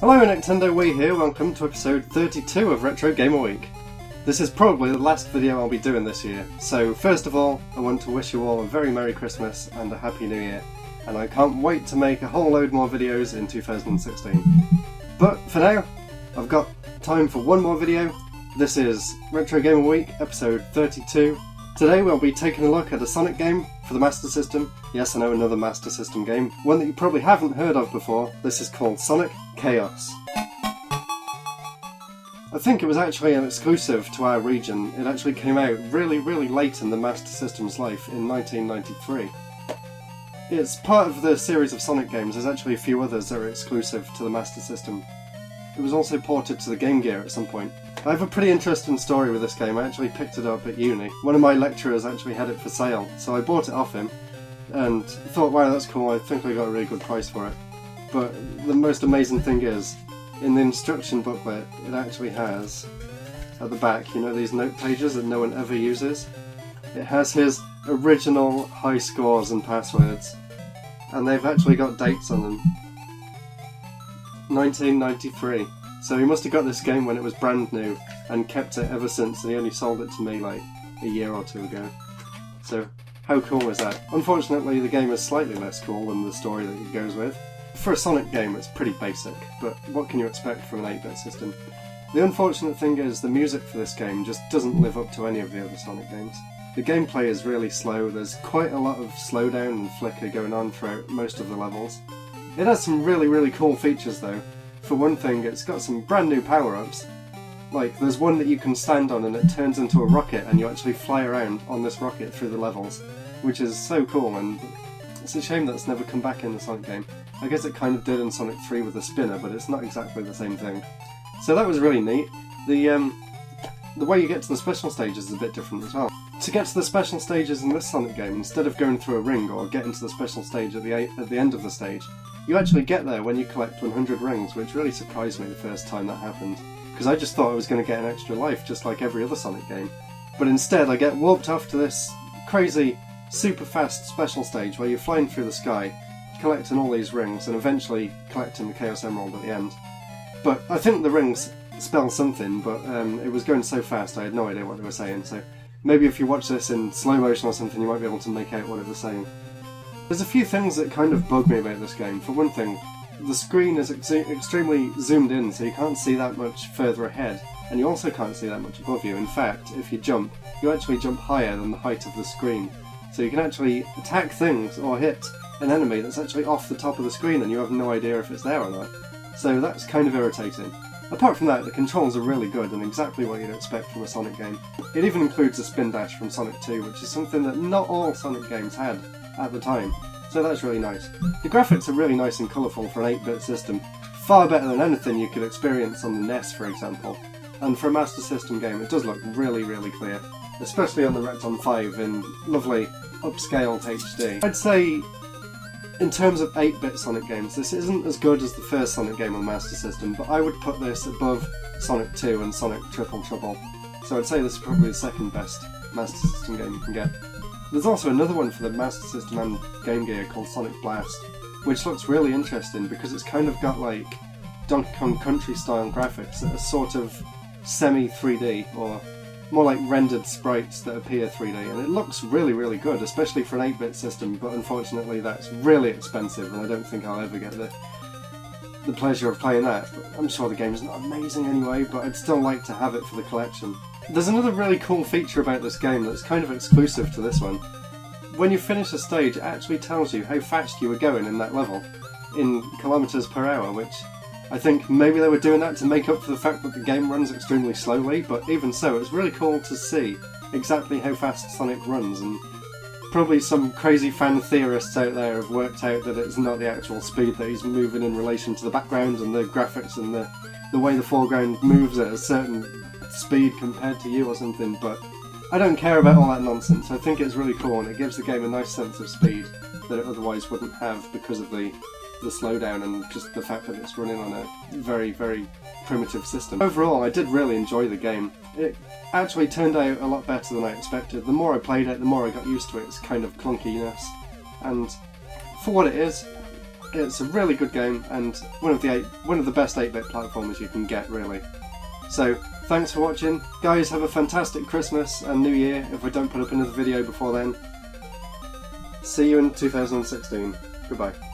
Hello Nintendo Wii here, welcome to episode 32 of Retro Gamer Week. This is probably the last video I'll be doing this year, so first of all I want to wish you all a very Merry Christmas and a Happy New Year, and I can't wait to make a whole load more videos in 2016. But for now, I've got time for one more video. This is Retro Gamer Week, episode 32. Today we'll be taking a look at a Sonic game for the Master System. Yes, I know, another Master System game. One that you probably haven't heard of before. This is called Sonic Chaos. I think it was actually an exclusive to our region. It actually came out really late in the Master System's life, in 1993. It's part of the series of Sonic games. There's actually a few others that are exclusive to the Master System. It was also ported to the Game Gear at some point. I have a pretty interesting story with this game. I actually picked it up at uni. One of my lecturers actually had it for sale, so I bought it off him and thought, wow, that's cool, I think I got a really good price for it. But the most amazing thing is, in the instruction booklet, it actually has, at the back, you know these note pages that no one ever uses? It has his original high scores and passwords, and they've actually got dates on them. 1993. So he must have got this game when it was brand new and kept it ever since, and he only sold it to me like a year or two ago. So how cool is that? Unfortunately the game is slightly less cool than the story that it goes with. For a Sonic game it's pretty basic, but what can you expect from an 8-bit system? The unfortunate thing is the music for this game just doesn't live up to any of the other Sonic games. The gameplay is really slow, there's quite a lot of slowdown and flicker going on throughout most of the levels. It has some really cool features though. For one thing, it's got some brand new power-ups. Like, there's one that you can stand on and it turns into a rocket and you actually fly around on this rocket through the levels, which is so cool, and it's a shame that it's never come back in the Sonic game. I guess it kind of did in Sonic 3 with the spinner, but it's not exactly the same thing. So that was really neat. The way you get to the special stages is a bit different as well. To get to the special stages in this Sonic game, instead of going through a ring or getting to the special stage at the end of the stage, you actually get there when you collect 100 rings, which really surprised me the first time that happened, because I just thought I was going to get an extra life just like every other Sonic game. But instead I get warped off to this crazy, super fast special stage where you're flying through the sky, collecting all these rings, and eventually collecting the Chaos Emerald at the end. But I think the rings spell something, but it was going so fast I had no idea what they were saying, so maybe if you watch this in slow motion or something you might be able to make out what it was saying. There's a few things that kind of bug me about this game. For one thing, the screen is extremely zoomed in, so you can't see that much further ahead, and you also can't see that much above you. In fact, if you jump, you actually jump higher than the height of the screen, so you can actually attack things or hit an enemy that's actually off the top of the screen and you have no idea if it's there or not. So that's kind of irritating. Apart from that, the controls are really good and exactly what you'd expect from a Sonic game. It even includes a spin dash from Sonic 2, which is something that not all Sonic games had at the time, so that's really nice. The graphics are really nice and colourful for an 8-bit system, far better than anything you could experience on the NES, for example. And for a Master System game it does look really clear, especially on the Retron 5 in lovely upscaled HD. I'd say, in terms of 8-bit Sonic games, this isn't as good as the first Sonic game on the Master System, but I would put this above Sonic 2 and Sonic Triple Trouble. So I'd say this is probably the second best Master System game you can get. There's also another one for the Master System and Game Gear called Sonic Blast, which looks really interesting because it's kind of got like Donkey Kong Country style graphics that are sort of semi-3D, or more like rendered sprites that appear 3D, and it looks really good, especially for an 8-bit system, but unfortunately that's really expensive and I don't think I'll ever get the pleasure of playing that. But I'm sure the game's not amazing anyway, but I'd still like to have it for the collection. There's another really cool feature about this game that's kind of exclusive to this one. When you finish a stage, it actually tells you how fast you were going in that level, in kilometers per hour, which I think maybe they were doing that to make up for the fact that the game runs extremely slowly, but even so, it's really cool to see exactly how fast Sonic runs, and probably some crazy fan theorists out there have worked out that it's not the actual speed that he's moving in relation to the background and the graphics and the way the foreground moves at a certain speed compared to you or something, but I don't care about all that nonsense. I think it's really cool and it gives the game a nice sense of speed that it otherwise wouldn't have because of the slowdown and just the fact that it's running on a very primitive system. Overall, I did really enjoy the game. It actually turned out a lot better than I expected. The more I played it, the more I got used to its kind of clunkiness, and for what it is, It's a really good game and one of the best 8-bit platformers you can get, really. So thanks for watching, guys. Have a fantastic Christmas and New Year if I don't put up another video before then. See you in 2016. Goodbye.